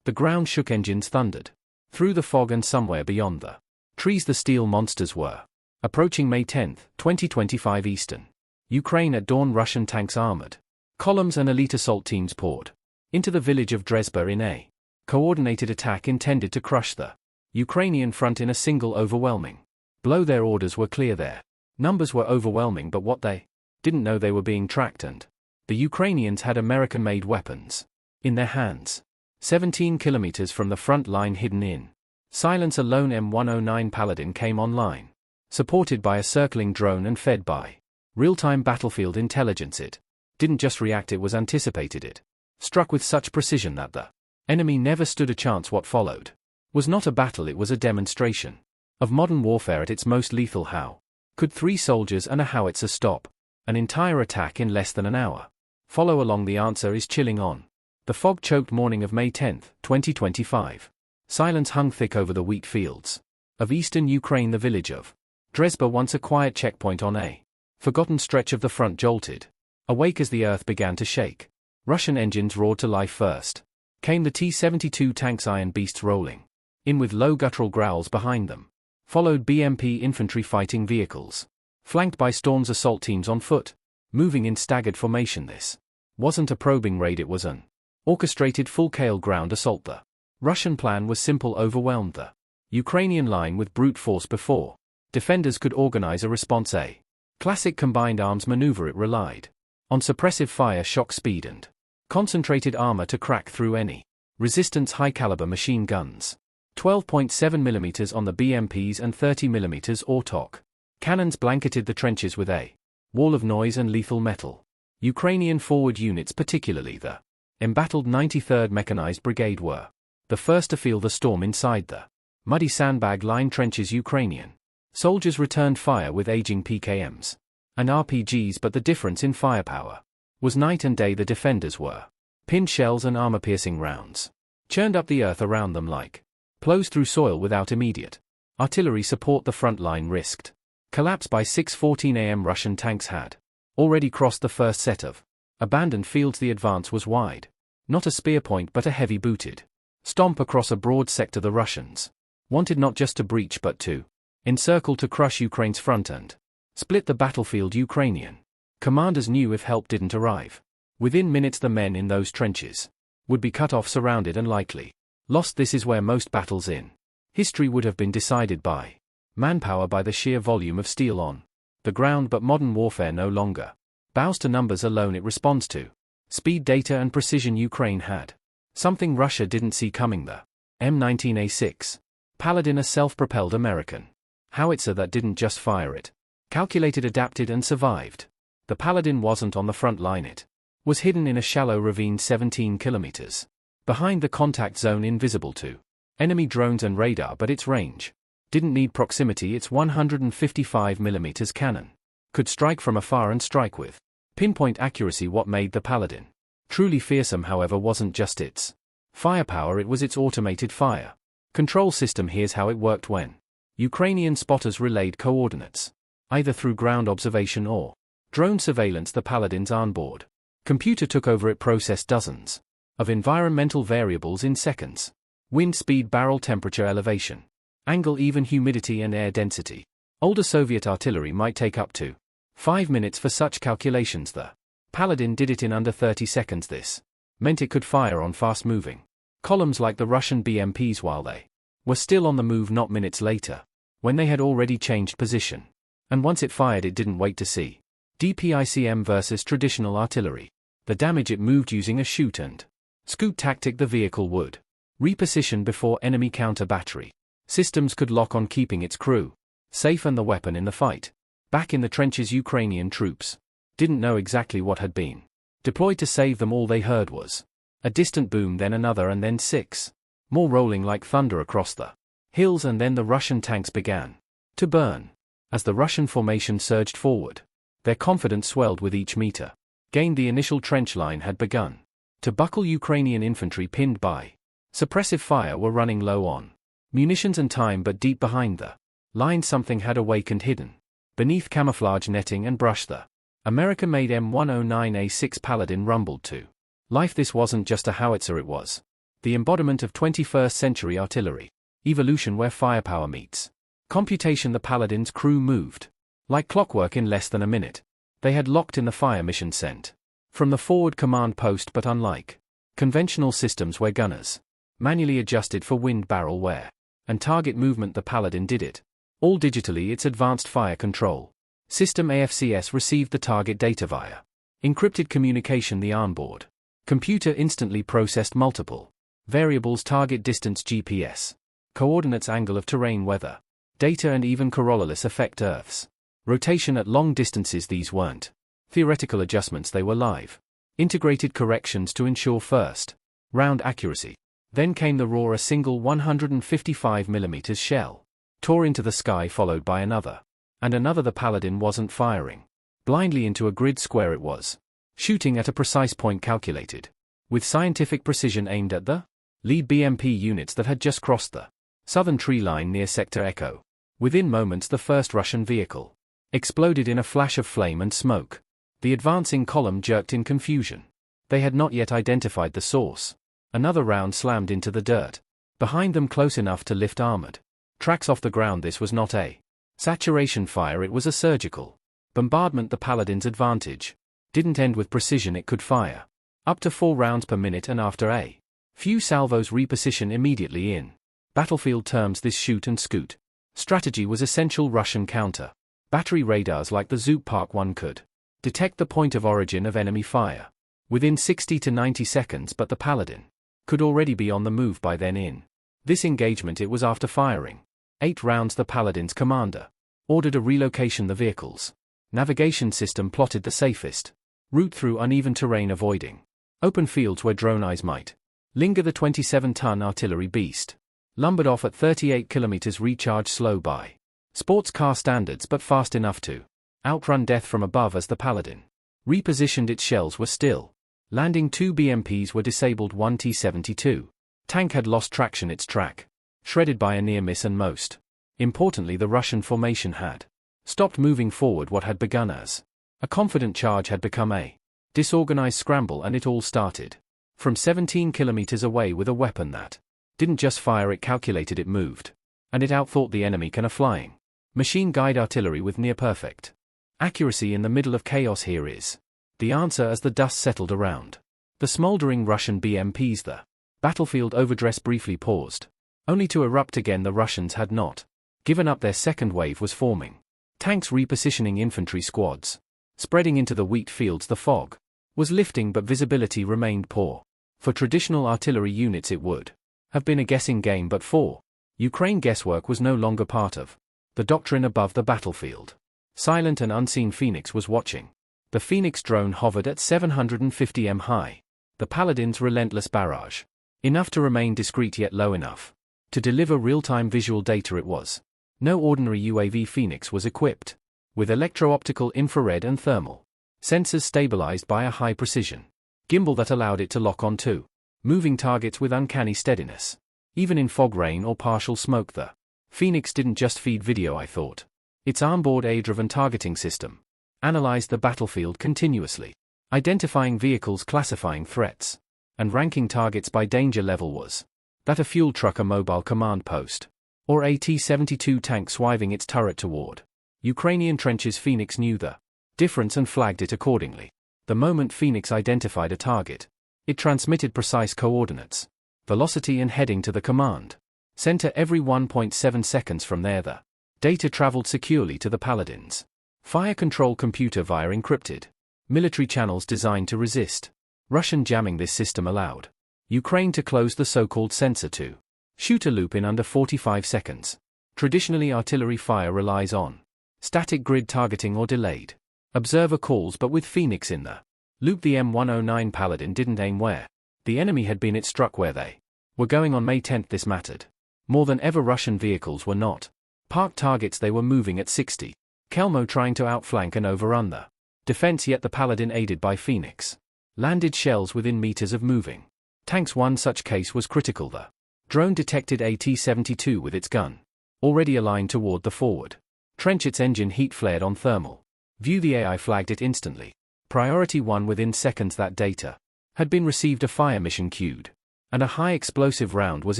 The ground shook, engines thundered. Through the fog and somewhere beyond the trees the steel monsters were. Approaching May 10, 2025 Eastern. Ukraine at dawn, Russian tanks armored columns and elite assault teams poured into the village of Dresba in a coordinated attack intended to crush the Ukrainian front in a single overwhelming blow. Their orders were clear, their numbers were overwhelming, but what they didn't know, they were being tracked, and the Ukrainians had American-made weapons in their hands. 17 kilometers from the front line, hidden in silence, a lone M109 Paladin came online, supported by a circling drone and fed by real-time battlefield intelligence. It didn't just react, it was anticipated. It struck with such precision that the enemy never stood a chance. What followed was not a battle, it was a demonstration of modern warfare at its most lethal. How could 3 soldiers and a howitzer stop an entire attack in less than an hour? Follow along, the answer is chilling. On the fog-choked morning of May 10, 2025, silence hung thick over the wheat fields of eastern Ukraine. The village of Dresba, once a quiet checkpoint on a forgotten stretch of the front, jolted awake as the earth began to shake. Russian engines roared to life. First came the T-72 tanks, iron beasts rolling in with low guttural growls behind them. Followed BMP infantry fighting vehicles, flanked by Storm's assault teams on foot, moving in staggered formation. This wasn't a probing raid, it was an orchestrated full-scale ground assault. The Russian plan was simple: overwhelm the Ukrainian line with brute force before defenders could organize a response. A classic combined arms maneuver, it relied on suppressive fire, shock speed, and concentrated armor to crack through any resistance. High-caliber machine guns, 12.7mm on the BMPs and 30mm Ortok cannons blanketed the trenches with a wall of noise and lethal metal. Ukrainian forward units, particularly the embattled 93rd Mechanized Brigade, were the first to feel the storm inside the muddy sandbag-lined trenches. Ukrainian soldiers returned fire with aging PKMs and RPGs, but the difference in firepower was night and day. The defenders were pinned shells and armor-piercing rounds churned up the earth around them like plows through soil without immediate artillery support. The front line risked collapse by 6:14 a.m. Russian tanks had already crossed the first set of abandoned fields. The advance was wide, not a spear point but a heavy-booted stomp across a broad sector. The Russians wanted not just to breach but to encircle, to crush Ukraine's front and split the battlefield. Ukrainian commanders knew if help didn't arrive within minutes, the men in those trenches would be cut off, surrounded, and likely lost. This is where most battles in history would have been decided by manpower, by the sheer volume of steel on the ground. But modern warfare no longer bows to numbers alone, it responds to speed, data, and precision. Ukraine had something Russia didn't see coming: the M19A6 Paladin, a self-propelled American howitzer that didn't just fire, it calculated, adapted, and survived. The Paladin wasn't on the front line, it was hidden in a shallow ravine 17 kilometers behind the contact zone, invisible to enemy drones and radar, but its range didn't need proximity. Its 155mm cannon could strike from afar and strike with pinpoint accuracy. What made the Paladin truly fearsome, however, wasn't just its firepower, it was its automated fire control system. Here's how it worked: when Ukrainian spotters relayed coordinates, either through ground observation or drone surveillance, the Paladin's onboard computer took over. It processed dozens of environmental variables in seconds: wind speed, barrel temperature, elevation, angle, even humidity and air density. Older Soviet artillery might take up to 5 minutes for such calculations. The Paladin did it in under 30 seconds. This meant it could fire on fast-moving columns like the Russian BMPs while they were still on the move, not minutes later, when they had already changed position. And once it fired, it didn't wait to see DPICM versus traditional artillery the damage. It moved using a shoot and scoot tactic. The vehicle would reposition before enemy counter battery systems could lock on, keeping its crew safe and the weapon in the fight. Back in the trenches, Ukrainian troops didn't know exactly what had been deployed to save them. All they heard was a distant boom, then another, and then 6 more rolling like thunder across the hills, and then the Russian tanks began to burn. As the Russian formation surged forward, their confidence swelled with each meter gained. The initial trench line had begun to buckle. Ukrainian infantry, pinned by suppressive fire, were running low on munitions and time, but deep behind the line something had awakened, hidden beneath camouflage netting and brush. The American-made M109A6 Paladin rumbled to life. This wasn't just a howitzer, it was The embodiment of 21st century artillery. Evolution where firepower meets computation. The Paladin's crew moved like clockwork in less than a minute. They had locked in the fire mission sent from the forward command post, but unlike conventional systems where gunners manually adjusted for wind barrel wear and target movement, the Paladin did it all digitally. Its advanced fire control system AFCS received the target data via encrypted communication. The onboard computer instantly processed multiple variables: target distance, GPS coordinates, angle of terrain, weather data, and even coriolis effect, Earth's rotation at long distances. These weren't theoretical adjustments, they were live integrated corrections to ensure first round accuracy. Then came the roar. A single 155mm shell tore into the sky, followed by another and another. The Paladin wasn't firing blindly into a grid square, it was shooting at a precise point calculated with scientific precision, aimed at the lead BMP units that had just crossed the southern tree line near Sector Echo. Within moments, the first Russian vehicle exploded in a flash of flame and smoke. The advancing column jerked in confusion. They had not yet identified the source. Another round slammed into the dirt behind them, close enough to lift armored tracks off the ground. This was not a saturation fire, it was a surgical bombardment. The Paladin's advantage didn't end with precision. It could fire up to 4 rounds per minute, and after a few salvos, reposition immediately. In battlefield terms, this shoot and scoot strategy was essential. Russian counter battery radars like the Zoop Park 1 could detect the point of origin of enemy fire within 60 to 90 seconds, but the Paladin could already be on the move by then. In this engagement, it was after firing 8 rounds, the Paladin's commander ordered a relocation. The vehicle's navigation system plotted the safest route through uneven terrain, avoiding open fields where drone eyes might linger. The 27-ton artillery beast lumbered off at 38 kilometers, recharged slow by sports car standards, but fast enough to outrun death from above. As the Paladin repositioned, its shells were still landing. 2 BMPs were disabled. 1 T-72 tank had lost traction, its track shredded by a near miss, and most importantly, the Russian formation had stopped moving forward. What had begun as a confident charge had become a disorganized scramble, and it all started from 17 kilometers away with a weapon that didn't just fire, it calculated, it moved, and it outthought the enemy. Can a flying machine guide artillery with near-perfect accuracy in the middle of chaos? Here is the answer. As the dust settled around the smoldering Russian BMPs, the battlefield overdress briefly paused, only to erupt again. The Russians had not given up. Their second wave was forming. Tanks repositioning, infantry squads spreading into the wheat fields. The fog was lifting, but visibility remained poor. For traditional artillery units, it would have been a guessing game, but for Ukraine, guesswork was no longer part of the doctrine. Above the battlefield, silent and unseen, Phoenix was watching. The Phoenix drone hovered at 750 m high. The Paladin's relentless barrage, enough to remain discreet yet low enough to deliver real-time visual data. It was no ordinary UAV. Phoenix was equipped with electro-optical, infrared and thermal sensors stabilized by a high-precision gimbal that allowed it to lock on to moving targets with uncanny steadiness. Even in fog, rain or partial smoke, the Phoenix didn't just feed video, I thought. Its onboard AI-driven targeting system analyzed the battlefield continuously, identifying vehicles, classifying threats, and ranking targets by danger level. Was that a fuel truck, a mobile command post, or a T-72 tank swiving its turret toward Ukrainian trenches? Phoenix knew the difference and flagged it accordingly. The moment Phoenix identified a target, it transmitted precise coordinates, velocity and heading to the command center every 1.7 seconds. From there, the data traveled securely to the Paladin's fire control computer via encrypted military channels designed to resist Russian jamming. This system allowed Ukraine to close the so-called sensor to shoot a loop in under 45 seconds. Traditionally, artillery fire relies on static grid targeting or delayed observer calls, but with Phoenix in the loop, the M109 Paladin didn't aim where the enemy had been, it struck where they were going. On May 10, this mattered more than ever. Russian vehicles were not parked targets, they were moving at 60 km, trying to outflank and overrun the defense. Yet the Paladin, aided by Phoenix, landed shells within meters of moving tanks. One such case was critical. The drone detected a T-72 with its gun already aligned toward the forward trench. Its engine heat flared on thermal view. The AI flagged it instantly. Priority 1 within seconds. That data had been received. A fire mission queued and a high-explosive round was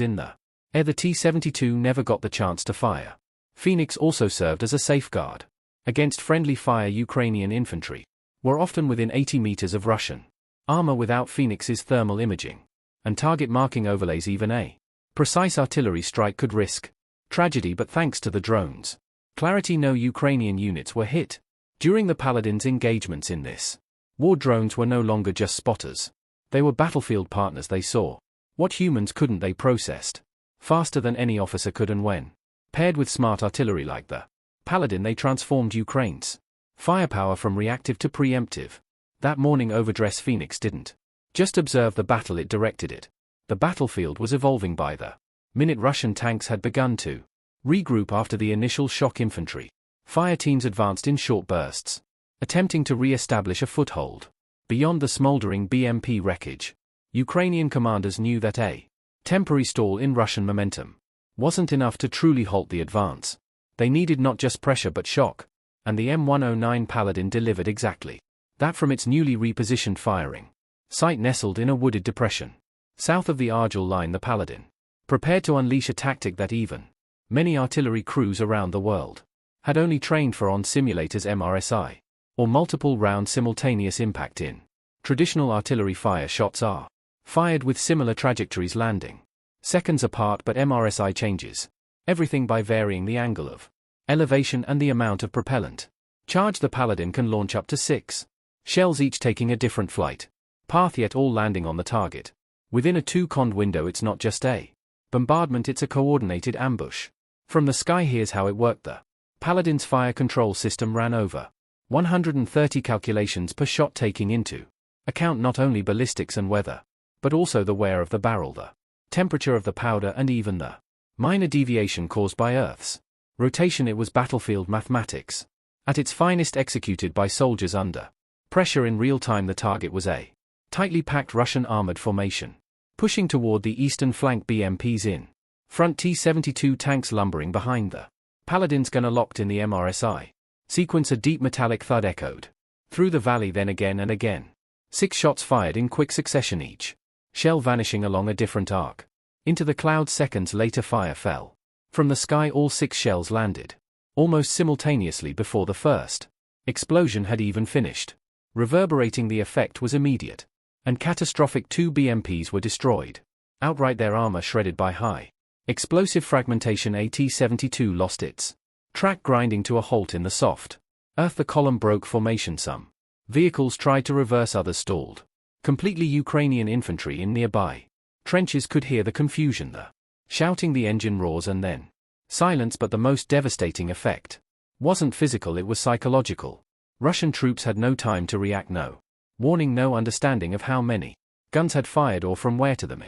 in the air. The T-72 never got the chance to fire. Phoenix also served as a safeguard against friendly fire. Ukrainian infantry were often within 80 meters of Russian armor without Phoenix's thermal imaging and target marking overlays. Even a precise artillery strike could risk tragedy, but thanks to the drones' clarity, no Ukrainian units were hit. During the Paladins' engagements in this war, drones were no longer just spotters. They were battlefield partners. They saw what humans couldn't. They processed faster than any officer could, and when paired with smart artillery like the Paladin, they transformed Ukraine's firepower from reactive to preemptive. That morning, overdressed Phoenix didn't just observe the battle, it directed it. The battlefield was evolving. By the minute, Russian tanks had begun to regroup after the initial shock. Infantry fire teams advanced in short bursts, attempting to re-establish a foothold beyond the smoldering BMP wreckage. Ukrainian commanders knew that a temporary stall in Russian momentum wasn't enough to truly halt the advance. They needed not just pressure but shock, and the M109 Paladin delivered exactly that from its newly repositioned firing site nestled in a wooded depression south of the Argyll line. The Paladin prepared to unleash a tactic that even many artillery crews around the world had only trained for on simulators. MRSI, or multiple round simultaneous impact. In traditional artillery, fire shots are fired with similar trajectories, landing seconds apart, but MRSI changes everything by varying the angle of elevation and the amount of propellant charge. The Paladin can launch up to 6 shells, each taking a different flight path, yet all landing on the target within a 2-second window. It's not just a bombardment, it's a coordinated ambush from the sky. Here's how it worked. The Paladin's fire control system ran over 130 calculations per shot, taking into account not only ballistics and weather, but also the wear of the barrel, the temperature of the powder, and even the minor deviation caused by Earth's rotation. It was battlefield mathematics at its finest, executed by soldiers under pressure in real time. The target was a tightly packed Russian armored formation pushing toward the eastern flank. BMPs in front, T-72 tanks lumbering behind. The Paladin's gunner locked in the MRSI sequence. A deep metallic thud echoed through the valley, then again and again. 6 shots fired in quick succession, each shell vanishing along a different arc into the clouds. Seconds later, fire fell from the sky. All 6 shells landed almost simultaneously before the first explosion had even finished reverberating. The effect was immediate and catastrophic. 2 BMPs were destroyed outright, their armor shredded by high explosive fragmentation. A T-72 lost its track, grinding to a halt in the soft earth. The column broke formation. Some vehicles tried to reverse, others stalled completely. Ukrainian infantry in nearby trenches could hear the confusion, the shouting, the engine roars, and then silence. But the most devastating effect wasn't physical, it was psychological. Russian troops had no time to react, no warning, no understanding of how many guns had fired or from where to them.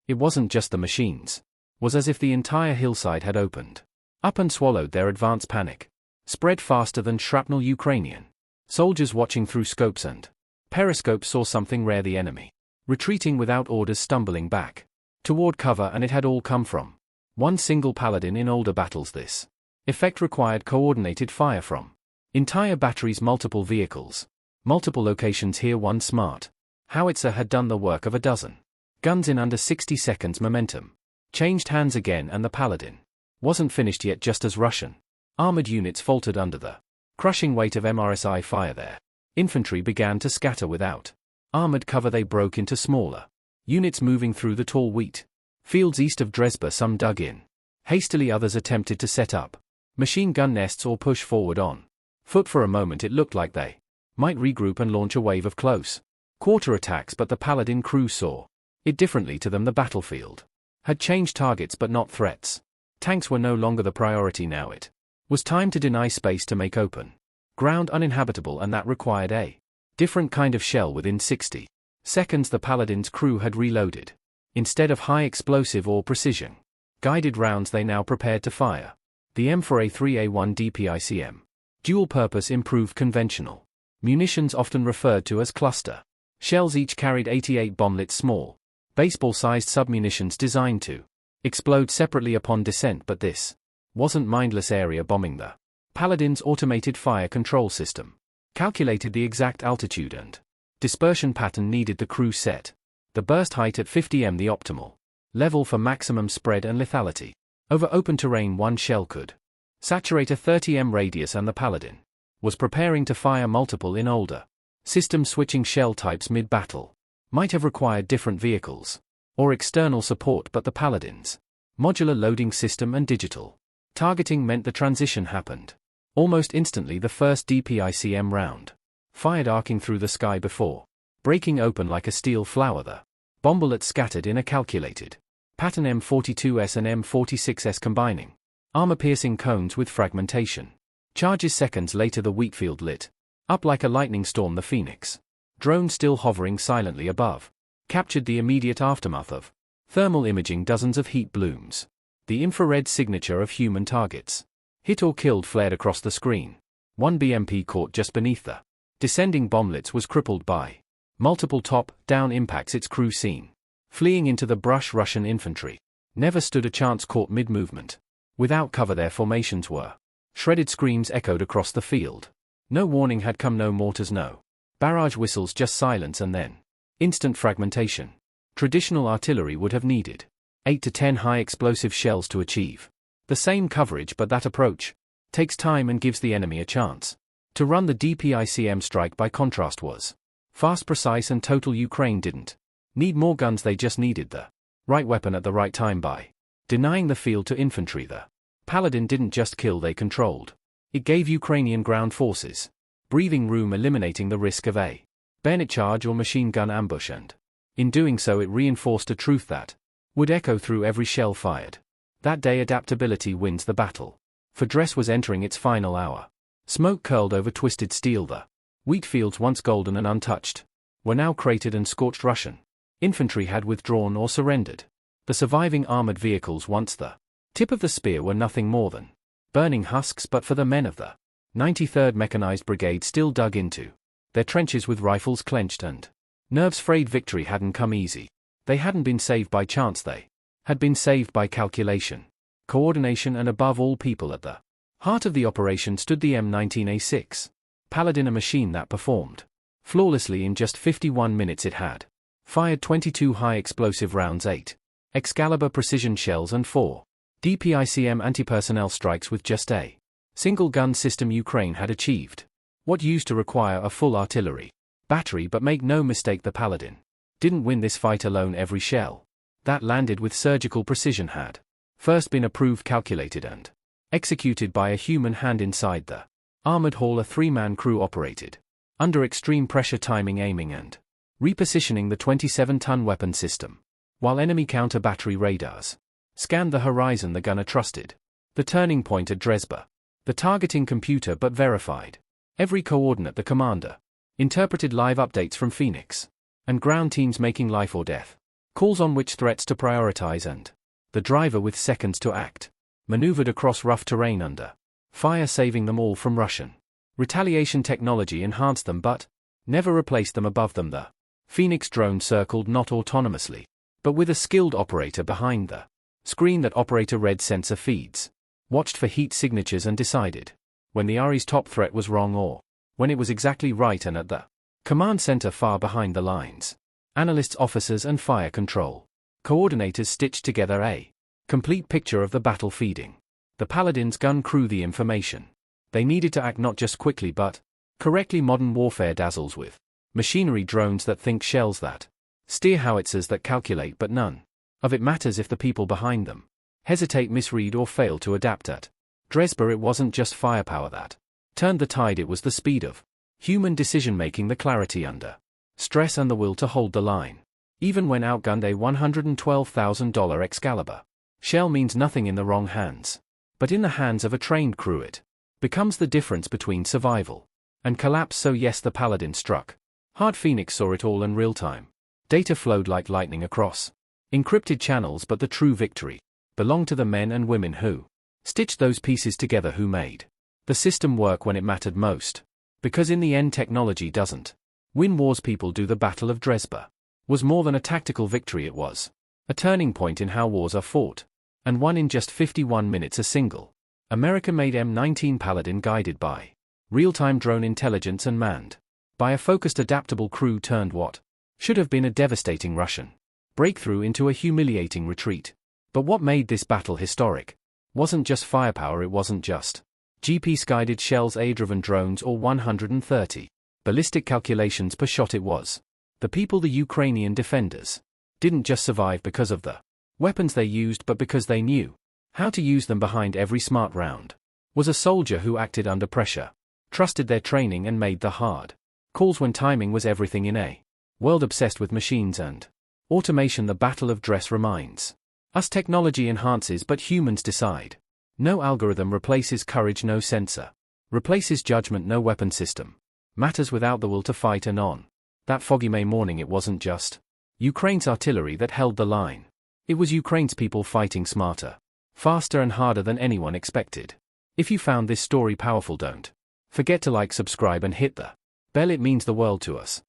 It wasn't just the machines. It was as if the entire hillside had opened up and swallowed their advance. Panic spread faster than shrapnel. Ukrainian soldiers watching through scopes and periscopes saw something rare: the enemy retreating without orders, stumbling back toward cover, and it had all come from one single Paladin. In older battles, this effect required coordinated fire from entire batteries, multiple vehicles, multiple locations. Here, one smart howitzer had done the work of a dozen guns in under 60 seconds. Momentum changed hands again, and the Paladin wasn't finished yet. Just as Russian armored units faltered under the crushing weight of MRSI fire, their infantry began to scatter. Without armored cover, they broke into smaller units, moving through the tall wheat fields east of Dresba. Some dug in hastily, others attempted to set up machine gun nests or push forward on foot. For a moment it looked like they might regroup and launch a wave of close quarter attacks, but the Paladin crew saw it differently to them. The battlefield had changed targets but not threats. Tanks were no longer the priority now. It was time to deny space, to make open ground uninhabitable, and that required a different kind of shell. Within 60 seconds, the Paladin's crew had reloaded. Instead of high explosive or precision guided rounds, they now prepared to fire the M4A3A1 DPICM dual-purpose improved conventional munitions, often referred to as cluster shells. Each carried 88 bomblets, small baseball-sized submunitions designed to explode separately upon descent. But this wasn't mindless area bombing. The Paladin's automated fire control system calculated the exact altitude and dispersion pattern needed. The crew set The burst height at 50 m the optimal level for maximum spread and lethality. Over open terrain one shell could saturate a 30 m radius, and the Paladin was preparing to fire multiple in older system switching shell types mid-battle. Might have required different vehicles or external support, but the Paladin's modular loading system and digital targeting meant the transition happened almost instantly. The first DPICM round fired arcing through the sky before breaking open like a steel flower. The bomb bullets scattered in a calculated pattern, M42S and M46S combining armor-piercing cones with fragmentation charges. Seconds later the wheatfield lit up like a lightning storm. The Phoenix drone, still hovering silently above, captured the immediate aftermath of thermal imaging. Dozens of heat blooms, the infrared signature of human targets, hit or killed, flared across the screen. One BMP caught just beneath the descending bomblets was crippled by multiple top-down impacts. Its crew seen fleeing into the brush. Russian infantry never stood a chance. Caught mid-movement without cover, their formations were shredded. Screams echoed across the field. No warning had come, no mortars, no barrage whistles, just silence and then instant fragmentation. Traditional artillery would have needed 8 to 10 high explosive shells to achieve the same coverage, but that approach takes time and gives the enemy a chance to run. The DPICM strike, by contrast, was fast, precise and total. Ukraine didn't need more guns, they just needed the right weapon at the right time. By denying the field to infantry, the Paladin didn't just kill, they controlled. It gave Ukrainian ground forces breathing room, eliminating the risk of a bayonet charge or machine gun ambush, and in doing so it reinforced a truth that would echo through every shell fired. That day, adaptability wins the battle. For Dress was entering its final hour. Smoke curled over twisted steel. The wheat fields, once golden and untouched, were now cratered and scorched. Russian infantry had withdrawn or surrendered. The surviving armored vehicles, once the tip of the spear, were nothing more than burning husks. But for the men of the 93rd Mechanized Brigade, still dug into their trenches with rifles clenched and nerves frayed, victory hadn't come easy. They hadn't been saved by chance, they had been saved by calculation, coordination, and above all, people. At the heart of the operation stood the M19A6 Paladin, a machine that performed flawlessly. In just 51 minutes it had fired 22 high explosive rounds, 8 Excalibur precision shells and 4 DPICM anti-personnel strikes with just a single gun system. Ukraine had achieved what used to require a full artillery battery, but make no mistake, the Paladin didn't win this fight alone. Every shell that landed with surgical precision had first been approved, calculated, and executed by a human hand inside the armored hull. A 3-man crew operated under extreme pressure, timing, aiming, and repositioning the 27-ton weapon system, while enemy counter-battery radars scanned the horizon. The gunner trusted the turning point at Dresba, the targeting computer, but verified every coordinate. The commander interpreted live updates from Phoenix and ground teams, making life or death calls on which threats to prioritize, and the driver, with seconds to act, maneuvered across rough terrain under fire, saving them all from Russian retaliation. Technology enhanced them but never replaced them. Above them the Phoenix drone circled, not autonomously, but with a skilled operator behind the screen. That operator read sensor feeds, watched for heat signatures, and decided when the RE's top threat was wrong or when it was exactly right. And at the command center, far behind the lines, analysts, officers, and fire control coordinators stitched together a complete picture of the battle, feeding the Paladin's gun crew the information they needed to act not just quickly but correctly. Modern warfare dazzles with machinery, drones that think, shells that steer, howitzers that calculate, but none of it matters if the people behind them hesitate, misread, or fail to adapt. At Dresba it wasn't just firepower that turned the tide, it was the speed of human decision-making, the clarity under stress, and the will to hold the line. Even when outgunned, a $112,000 Excalibur shell means nothing in the wrong hands. But in the hands of a trained crew it becomes the difference between survival and collapse. So yes, the Paladin struck hard. Phoenix saw it all, and real-time data flowed like lightning across encrypted channels, but the true victory belonged to the men and women who stitched those pieces together, who made the system work when it mattered most. Because in the end, technology doesn't win wars, people do. The Battle of Dresba was more than a tactical victory, it was a turning point in how wars are fought, and won in just 51 minutes. A single American-made M19 Paladin, guided by real-time drone intelligence and manned by a focused, adaptable crew, turned what Should have been a devastating Russian breakthrough into a humiliating retreat. But what made this battle historic wasn't just firepower, it wasn't just GPS-guided shells, air-driven drones, or 130 ballistic calculations per shot. It was the people. The Ukrainian defenders didn't just survive because of the weapons they used, but because they knew how to use them. Behind every smart round was a soldier who acted under pressure, trusted their training, and made the hard calls when timing was everything. In a world obsessed with machines and automation, the battle of dress reminds us technology enhances but humans decide. No algorithm replaces courage, no sensor replaces judgment, no weapon system matters without the will to fight. And on that foggy May morning, it wasn't just Ukraine's artillery that held the line. It was Ukraine's people fighting smarter, faster, and harder than anyone expected. If you found this story powerful, don't forget to like, subscribe, and hit the bell. It means the world to us.